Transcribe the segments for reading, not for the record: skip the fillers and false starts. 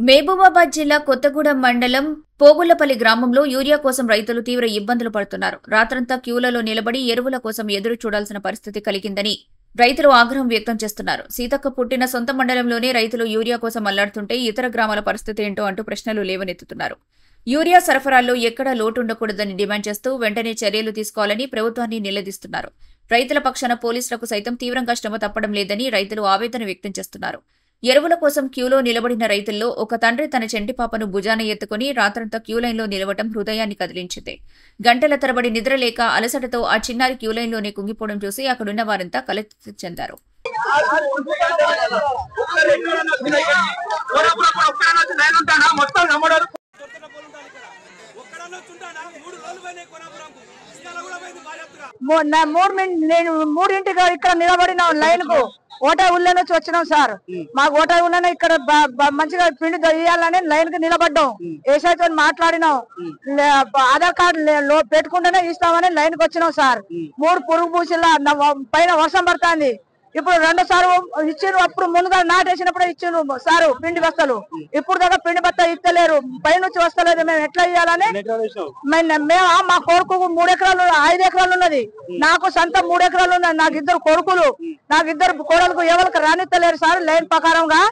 మహబూబాబాద్ జిల్లా కొత్తగూడెం మండలం పోగులపల్లి గ్రామంలో యూరియా కోసం రైతులు తీవ్ర ఇబ్బందులు పడుతున్నారు. రాత్రంతా క్యూలలో నిలబడి ఎరువుల కోసం ఎదురు చూడాల్సిన పరిస్థితి కలిగిందని రైతులు ఆగ్రహం వ్యక్తం చేస్తున్నారు. సీతక్క పుట్టిన సొంత మండలంలోనే రైతులు యూరియా కోసం అల్లాడుతుంటే ఇతర గ్రామాల పరిస్థితి ఏంటో అంటూ ప్రశ్నలు లేవనెత్తుతున్నారు. యూరియా సరఫరాల్లో ఎక్కడా లోటుండకూడదని డిమాండ్ చేస్తూ వెంటనే చర్యలు తీసుకోవాలని ప్రభుత్వాన్ని నిలదీస్తున్నారు. రైతుల పక్షాన పోలీసులకు సైతం తీవ్రంగా శ్రమ తప్పడం లేదని రైతులు ఆవేదన వ్యక్తం చేస్తున్నారు. ఎరువుల కోసం క్యూలో నిలబడిన రైతుల్లో ఒక తండ్రి తన చెంటి పాపను భుజాన ఎత్తుకుని రాత్రంతా క్యూలైన్లో నిలవటం హృదయాన్ని కదిలించింది. గంటల తరబడి నిద్రలేక అలసటతో ఆ చిన్నారి క్యూలైన్లోనే కుంగిపోవడం చూసి అక్కడున్న వారంతా కలత చెందారు. మూడింటికి ఇక్కడ నిలబడిన లైన్ కు ఓటా ఊళ్ళో నుంచి వచ్చినాం సార్. మాకు ఓటా ఊళ్ళో ఇక్కడ మంచిగా పిండి దొయ్యాలని లైన్ కి నిలబడ్డాం. ఏసైతో మాట్లాడినాం. ఆధార్ కార్డు పెట్టుకుంటేనే ఇస్తామని లైన్ కి వచ్చినాం సార్. 3 పురుగు పూసిలా పైన వర్షం పడుతుంది. ఇప్పుడు 2 సార్లు ఇచ్చిండ్రు. అప్పుడు ముందుగా నాటేసినప్పుడు ఇచ్చిండ్రు సారు పిండి బస్తాలు. ఇప్పుడు దాకా పిండి బస్తా ఇస్తలేరు. పై నుంచి వస్తలేదు. మేము ఎట్లా ఇయ్యాలని మేము మా కొడుకు 3 ఎకరాలు 5 ఎకరాలు ఉన్నది. నాకు సొంత 3 ఎకరాలు ఉన్నది. నాకు 2 కొడుకులు. నాకు 2 కోడలకు ఎవరికి రానిస్తలేరు సార్. లైన్ ప్రకారంగా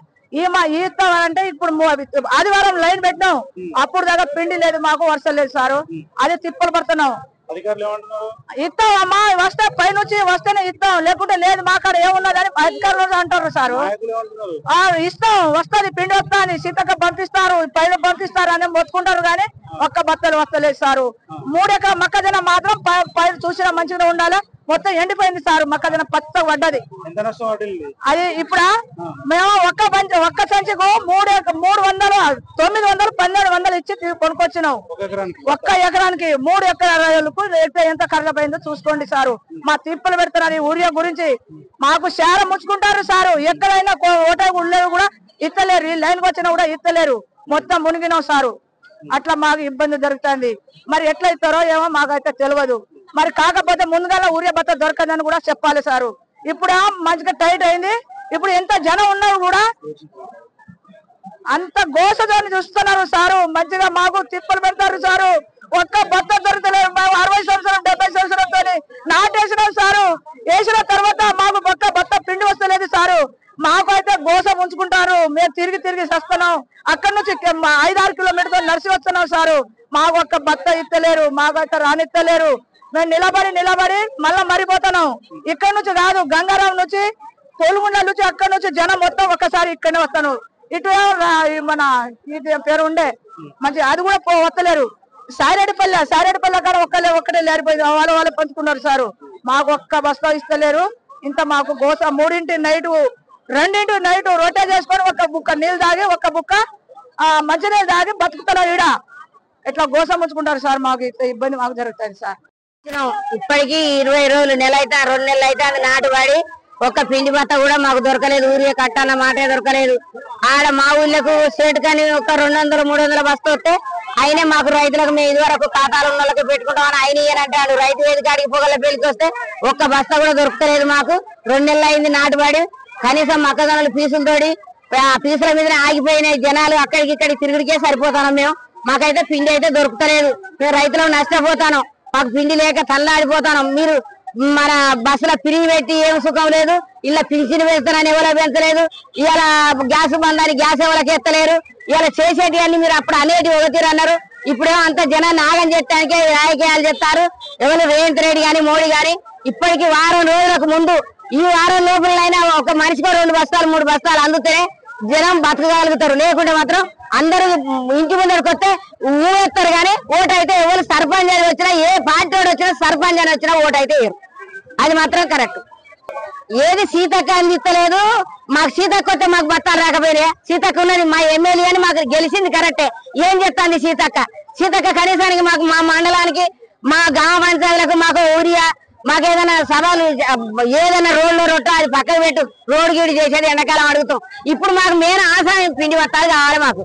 ఇస్తామంటే ఇప్పుడు ఆదివారం లైన్ పెట్టినాం. అప్పుడు దాకా పిండి లేదు, మాకు వర్షం లేదు సారు. అదే తిప్పలు పడుతున్నాం. ఇస్తాం అమ్మా, వస్తే పైనుంచి వస్తేనే ఇస్తాం, లేకుంటే లేదు మా కాడ ఏమున్నదని అధికారులు అంటారు సారు. ఇస్తాం, వస్తుంది పిండి వస్తుంది, సీతక్క పంపిస్తారు, పైన పంపిస్తారు అని మొత్తుకుంటారు కానీ ఒక్క బత్తలు వస్తలేదు సారు. 3 ఎకరాల మొక్కజొన్న మాత్రం పైన చూసినా మంచిగా ఉండాలి. మొత్తం ఎండిపోయింది సార్. మొక్కజొన్న పచ్చగా పడ్డది. అది ఇప్పుడు మేము ఒక్క సంచికు 300 900 1200 ఇచ్చి కొనుక్కొచ్చినాం. ఒక్క ఎకరానికి 3 ఎకరాలకు ఎంత ఖర్చు పోయిందో చూసుకోండి సారు. మా తిప్పలు పెడుతున్నారు ఈ ఊరియా గురించి. మాకు శారం ముచ్చుకుంటారు సారు. ఎక్కడైనా ఓటా ఉండేవి కూడా ఇస్తలేరు. ఈ లైన్కి వచ్చినా కూడా ఇస్తలేరు. మొత్తం మునిగినాం సారు. అట్లా మాకు ఇబ్బంది జరుగుతుంది. మరి ఎట్లా ఇస్తారో ఏమో మాకైతే తెలియదు. మరి కాకపోతే ముందుగా ఊరియా బత్త దొరకదని కూడా చెప్పాలి సారు. ఇప్పుడు మంచిగా టైట్ అయింది. ఇప్పుడు ఎంత జనం ఉన్నారు కూడా అంత గోసదాన్ని చూస్తున్నారు సారు. మంచిగా మాకు తిప్పలు పెడతారు సారు. ఒక్క బత్త దొరకలేదు. మేము 60 సంవత్సరం 70 సంవత్సరంతో నాటేసినాం సారు. వేసిన తర్వాత మాకు ఒక్క బత్త పిండి వస్తలేదు సారు. మాకు అయితే గోస ఉంచుకుంటారు. మేము తిరిగి వస్తున్నాం. అక్కడి నుంచి 5-6 కిలోమీటర్లు నడిచి వస్తున్నాం సారు. మాకు ఒక్క బత్త ఇస్తలేరు. మాకైతే రానిస్తలేరు. మేము నిలబడి మళ్ళా మరిపోతున్నాం. ఇక్కడ నుంచి కాదు, గంగారాం నుంచి తోలుగుండ నుంచి అక్కడి నుంచి జనం మొత్తం ఒక్కసారి ఇక్కడనే వస్తాను. ఇటు మన ఇది పేరు ఉండే మంచి అది కూడా వస్తలేరు. సారేడుపల్లె కాడ ఒక్కటే లేరిపోయింది. వాళ్ళు పంచుకున్నారు సారు. మాకు ఒక్క బస్తా ఇస్తలేరు. ఇంత మాకు గోస. 3 నైట్ 2 నైట్ రొట్టె చేసుకొని ఒక్క బుక్క నీళ్ళు తాగి ఒక్క బుక్క మంచినీళ్ళు తాగి బతుకుతున్నారు. ఈడ ఇట్లా గోస ముంచుకుంటారు సార్. మాకు ఇబ్బంది మాకు జరుగుతుంది సార్. ఇప్పటికి 20 రోజులు, నెల అయితే 2 నెలలు అయితే అది నాటుబడి ఒక్క పిండి బత్త కూడా మాకు దొరకలేదు. ఊరియా కట్టన్న మాటే దొరకలేదు. ఆడ మా ఊళ్ళకు స్టేట్ కానీ ఒక 200-300 బస్తా వస్తే అయినా మాకు రైతులకు మేము ఇదివరకు ఖాతాలు ఉన్న వాళ్ళకి పెట్టుకుంటామని ఆయన ఇయ్యనంటాడు. రైతు వేదికాడికి పొగల పెళ్లికి వస్తే ఒక్క బస్తా కూడా దొరకలేదు మాకు. 2 నెలలు అయింది నాటుబడి. కనీసం మొక్కజొన్నలు పీసులతోటి పీసుల మీద ఆగిపోయినాయి. జనాలు అక్కడికి ఇక్కడికి తిరుగుడికే సరిపోతాను మేము. మాకైతే పిండి అయితే దొరుకుతలేదు. మేము రైతులకు నష్టపోతాను. మాకు పిండి లేక తల్లాడిపోతాను. మీరు మన బస్సులో పిరిగి పెట్టి ఏం సుఖం లేదు. ఇలా పింఛన్ పెడతానని ఎవరో పెంచలేదు. ఇవాళ గ్యాస్ బంధాన్ని గ్యాస్ ఎవరికి ఎత్తలేరు. ఇవాళ చేసేటి అన్ని మీరు అప్పుడు అనేటి ఒకతీరు అన్నారు. ఇప్పుడేమో అంత జనాన్ని ఆగం చేయడానికి రాజకీయాలు చెప్తారు. ఎవరు రేవంత్ రెడ్డి గాని మోడీ గాని ఇప్పటికి వారం రోజులకు ముందు ఈ వారం లోపలైనా ఒక మనిషికి 2 బస్తాలు 3 బస్తాలు అందుతేనే జనం బతకగలుగుతారు. లేకుంటే మాత్రం అందరూ ఇంటి ముందరికి వస్తే ఊరేస్తారు కానీ ఓటు అయితే ఎవరు సర్పంచ్ అని వచ్చినా ఏ పార్టీ వాడు వచ్చినా సర్పంచ్ అని వచ్చినా ఓటు అయితే వేయరు. అది మాత్రం కరెక్ట్. ఏది సీతక్క అందిస్తలేదు. మాకు సీతక్క వస్తే మాకు బత్తాలు రాకపోయినా సీతక్క ఉన్నది మా ఎమ్మెల్యే అని మాకు గెలిచింది కరెక్టే. ఏం చెప్తాంది సీతక్క కనీసానికి మాకు మా మండలానికి మా గ్రామ పంచాయతీలకు మాకు ఊరియా మాకు ఏదైనా సవాలు ఏదైనా రోడ్లో రొట్టో అది పక్కకు పెట్టు రోడ్డు గీడి చేసేది ఎండాకాలం అడుగుతాం. ఇప్పుడు మాకు మెయిన్ ఆశ పిండి బత్తాలు కావాలి. మాకు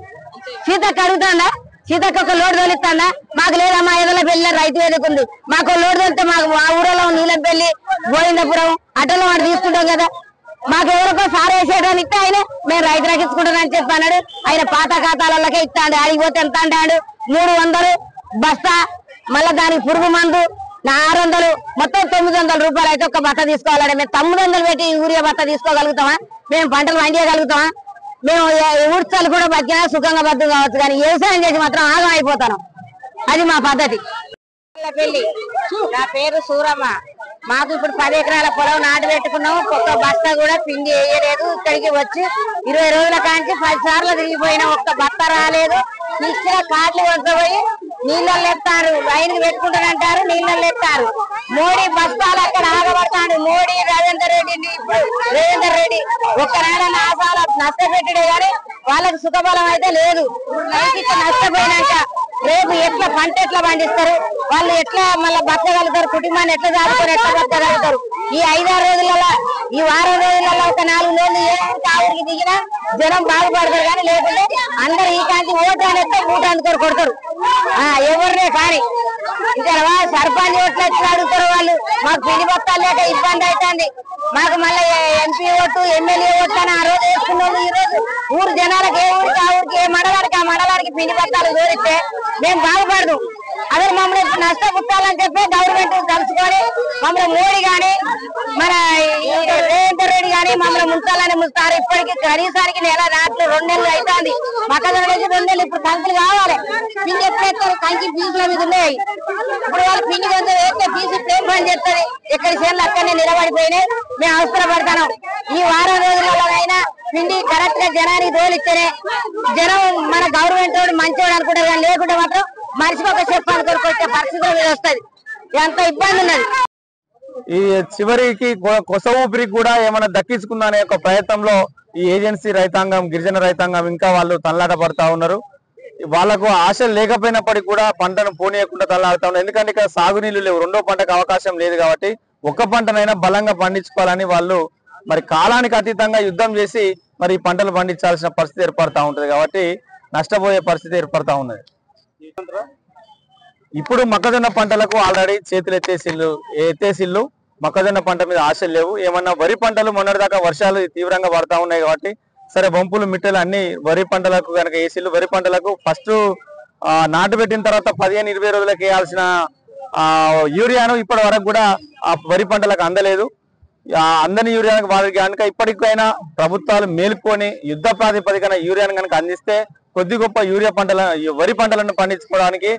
సీతక్క అడుగుతాందా? సీతక్క ఒక లోడ్ తోలిస్తాడా? మాకు లేదమ్మా, ఏదో పెళ్లి రైతు వేదిక ఉంది, మాకు లోడ్ తోలితే మాకు మా ఊరలో నీలంపల్లి గోవిందపురం అటలో వాడు తీసుకుంటాం కదా. మాకు ఎవరికో సార్ వేసేయడానికి ఇస్తే ఆయన మేము రైతులకు ఇచ్చుకుంటానని చెప్పి అన్నాడు. ఆయన పాత ఖాతాలకే ఇస్తాడు. ఆడిపోతే ఎంత అంటాడు? 300 బస్తా, మళ్ళా దానికి పురుగు మందు 600, మొత్తం 900 రూపాయలు అయితే ఒక బత్త తీసుకోవాలంటే మేము 900 పెట్టి యూరియా బత్త తీసుకోగలుగుతామా? మేము పంటలు పండియగలుగుతామా? మేము ఊడ్చాలు కూడా బతికినా సుఖంగా బతుకు కావచ్చు, కానీ వ్యవసాయం చేసి మాత్రం ఆగం అయిపోతాను. అది మా పద్ధతి. పెళ్లి నా పేరు సూరమ్మ. మాకు ఇప్పుడు 10 ఎకరాల పొలం నాటు పెట్టుకున్నాం. ఒక్క బస్తా కూడా పిండి వేయలేదు. ఇక్కడికి వచ్చి 20 రోజుల కాంచి 10 సార్లు తిరిగిపోయినా ఒక్క బత్త రాలేదు. ఇచ్చిన కార్డులు వద్దపోయి నీళ్ళల్లో ఎత్తారు, లైన్ పెట్టుకుంటారంటారు, నీళ్ళల్లో ఎత్తారు. మోడీ బస్తాలు అక్కడ ఆగబడతాడు. మోడీ రేవంత్ రెడ్డి ఒక్కనాడు నాసాల నష్టపెట్టుడే గానీ వాళ్ళకి సుఖబలం అయితే లేదు. రైతుకి నష్టపోయినాక రేపు ఎట్లా పంట ఎట్లా పండిస్తారు? వాళ్ళు ఎట్లా మళ్ళీ బతకగలుగుతారు? కుటుంబాన్ని ఎట్లా దాటుతారు? ఎట్లా బతకగలుగుతారు? ఈ 5-6 రోజులలో, ఈ వారం రోజులలో ఒక 4 రోజులు ఏ ఊరికి దిగినా జనం బాగుపడతారు. కానీ లేకుంటే అందరు ఈ కాంతి ఓటు అనేస్తే ఊట అందుకొని కొడతారు. ఎవరినే కానీ ఇంకా సర్పంచ్ ఓట్లు ఎట్లా అడుగుతారు వాళ్ళు? మాకు పిండి బత్తాలు లేక ఇబ్బంది అవుతుంది. మాకు మళ్ళీ ఎంపీ ఓటు, ఎమ్మెల్యే ఓట్లు అని ఆ రోజు వేసుకున్నాము. ఈ రోజు ఊరు జనాలకు ఏ ఊరికి ఆ ఊరికి, ఏ మండలానికి ఆ మండలానికి పిండి బత్తాలు జోడిస్తే మేము బాగుపడదు. అదే మమ్మల్ని నష్టపుట్టాలని చెప్పి గవర్నమెంట్ కలుసుకొని మమ్మల్ని మోడీ గాని మన రేవంత్ రెడ్డి గాని మమ్మల్ని ముంచాలని ముంచుతారు. ఇప్పటికీ కనీసానికి నెల నాట్లు 2 నెలలు అవుతుంది. మొక్కజొన్న వేసి 2 నెలలు. ఇప్పుడు కంకులు కావాలి. పిండి ఎప్పుడు వేస్తారు? కంకి పీసుల మీద ఉన్నాయి. ఇప్పుడు వాళ్ళు పిండి కొంత వేస్తే పీసు ప్రేమ పని చేస్తుంది. ఎక్కడి చేనులు అక్కడనే నిలబడిపోయినాయి. మేము అవసరపడతాం. ఈ వారం రోజులలోనైనా పిండి కరెక్ట్ గా జనానికి తోలిస్తేనే జనం మన గవర్నమెంట్ వాడు మంచివాడు అనుకుంటారు. కానీ లేకుంటే మాత్రం మనిషికి ఒక చెప్పు అనుకోరికి వచ్చే పరిస్థితుల మీద వస్తుంది. ఎంత ఇబ్బంది ఉన్నది. ఈ చివరికి కొస ఊపిరికి కూడా ఏమైనా దక్కించుకుందా అనే ఒక ప్రయత్నంలో ఈ ఏజెన్సీ రైతాంగం, గిరిజన రైతాంగం ఇంకా వాళ్ళు తల్లాట పడతా ఉన్నారు. వాళ్ళకు ఆశలు లేకపోయినప్పటికీ కూడా పంటను పోనీయకుండా తల్లాడుతా ఉన్నారు. ఎందుకంటే ఇక్కడ సాగునీళ్లు లేవు, 2వ పంటకు అవకాశం లేదు. కాబట్టి ఒక్క పంటనైనా బలంగా పండించుకోవాలని వాళ్ళు మరి కాలానికి అతీతంగా యుద్ధం చేసి మరి పంటలు పండించాల్సిన పరిస్థితి ఏర్పడతా ఉంటది. కాబట్టి నష్టపోయే పరిస్థితి ఏర్పడతా ఉన్నది. ఇప్పుడు మొక్కజొన్న పంటలకు ఆల్రెడీ చేతులు ఎత్తేసిల్లు మొక్కజొన్న పంట మీద ఆశలు లేవు. ఏమన్నా వరి పంటలు మొన్నటిదాకా వర్షాలు తీవ్రంగా పడతా ఉన్నాయి కాబట్టి సరే వంపులు మిట్టలు అన్ని వరి పంటలకు కనుక వేసిల్లు. వరి పంటలకు ఫస్ట్ నాటు పెట్టిన తర్వాత 15-20 రోజులకు వేయాల్సిన యూరియాను ఇప్పటి వరకు కూడా ఆ వరి పంటలకు అందలేదు. అందని యూరియానికి వారికి కనుక ఇప్పటికైనా ప్రభుత్వాలు మేలుకొని యుద్ధ ప్రాతిపదికన యూరియాను కనుక అందిస్తే కొద్ది గొప్ప వరి పంటలను పండించుకోవడానికి,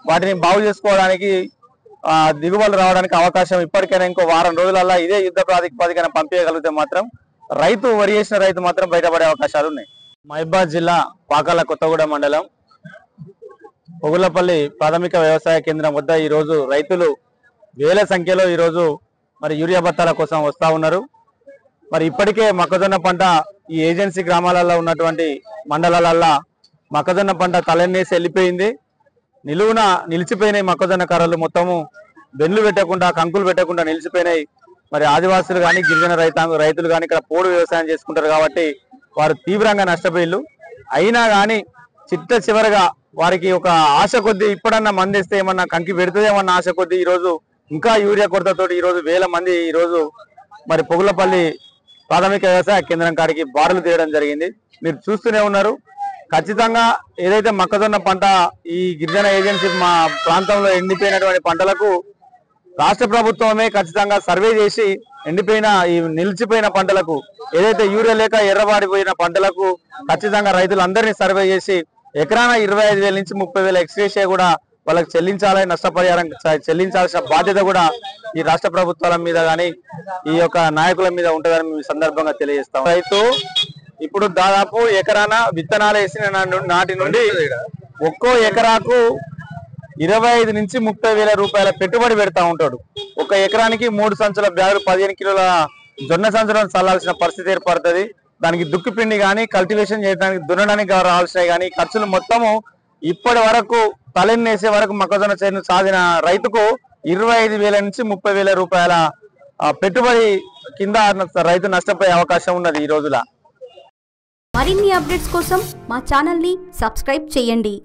వాటిని బాగు చేసుకోవడానికి, దిగుబడులు రావడానికి అవకాశం ఇప్పటికైనా ఇంకో వారం రోజులల్లా ఇదే యుద్ధ ప్రాతిపదికన పంపించగలిగితే మాత్రం వరి వేసిన రైతు మాత్రం బయటపడే అవకాశాలు ఉన్నాయి. మహబూబాబాద్ జిల్లా పాకాల కొత్తగూడ మండలం పొగులపల్లి ప్రాథమిక వ్యవసాయ కేంద్రం వద్ద ఈరోజు రైతులు వేల సంఖ్యలో ఈరోజు మరి యూరియా బత్తాల కోసం వస్తా ఉన్నారు. మరి ఇప్పటికే మొక్కజొన్న పంట ఈ ఏజెన్సీ గ్రామాలలో ఉన్నటువంటి మండలాలల్లో మొక్కజొన్న పంట తలెన్నేసి వెళ్ళిపోయింది. నిలువున నిలిచిపోయినాయి మొక్కజొన్న కర్రలు మొత్తము బెన్లు పెట్టకుండా, కంకులు పెట్టకుండా నిలిచిపోయినాయి. మరి ఆదివాసులు కానీ గిరిజన రైతులు కానీ ఇక్కడ పోడు వ్యవసాయం చేసుకుంటారు కాబట్టి వారు తీవ్రంగా నష్టపోయిళ్ళు. అయినా కానీ చివరగా వారికి ఒక ఆశ కొద్దీ ఇప్పుడన్నా మందిస్తే ఏమన్నా కంకి పెడుతుందేమన్నా ఆశ కొద్దీ ఈరోజు ఇంకా యూరియా కొరతతోటి ఈరోజు వేల మంది ఈరోజు మరి పొగులపల్లి ప్రాథమిక వ్యవసాయ కేంద్రం కాడికి బారులు తీయడం జరిగింది. మీరు చూస్తూనే ఉన్నారు. ఖచ్చితంగా ఏదైతే మొక్కజొన్న పంట ఈ గిరిజన ఏజెన్సీ మా ప్రాంతంలో ఎండిపోయినటువంటి పంటలకు రాష్ట్ర ప్రభుత్వమే ఖచ్చితంగా సర్వే చేసి ఎండిపోయిన ఈ నిలిచిపోయిన పంటలకు ఏదైతే యూరియా లేక ఎర్రబాడిపోయిన పంటలకు ఖచ్చితంగా రైతులందరినీ సర్వే చేసి ఎకరాన 25,000 నుంచి 30,000 ఎక్స్గ్రేషియా కూడా వాళ్ళకి చెల్లించాలని, నష్టపరిహారం చెల్లించాల్సిన బాధ్యత కూడా ఈ రాష్ట్ర ప్రభుత్వాల మీద కానీ ఈ యొక్క నాయకుల మీద ఉంటుందని మేము సందర్భంగా తెలియజేస్తాం. రైతు ఇప్పుడు దాదాపు ఎకరాన విత్తనాలు వేసిన నాటి నుండి ఒక్కో ఎకరాకు 25,000 నుంచి 30,000 రూపాయల పెట్టుబడి పెడతా ఉంటాడు. ఒక ఎకరానికి 3 సంచుల బ్యాగులు 15 కిలోల జొన్న సంచులను చల్లాల్సిన పరిస్థితి ఏర్పడుతుంది. దానికి దుక్కిపిండి కానీ కల్టివేషన్ చేయడానికి దున్నడానికి రావాల్సినవి కానీ ఖర్చులు మొత్తము ఇప్పటి వరకు తలెన్నేసే వరకు మొక్కజొన్న చేను సాధిన రైతుకు 25,000 నుంచి 30,000 రూపాయల పెట్టుబడి కింద రైతు నష్టపోయే అవకాశం ఉన్నది ఈ రోజుల. మరిన్ని అప్డేట్స్ కోసం మా ఛానల్ ని సబ్స్క్రైబ్ చేయండి.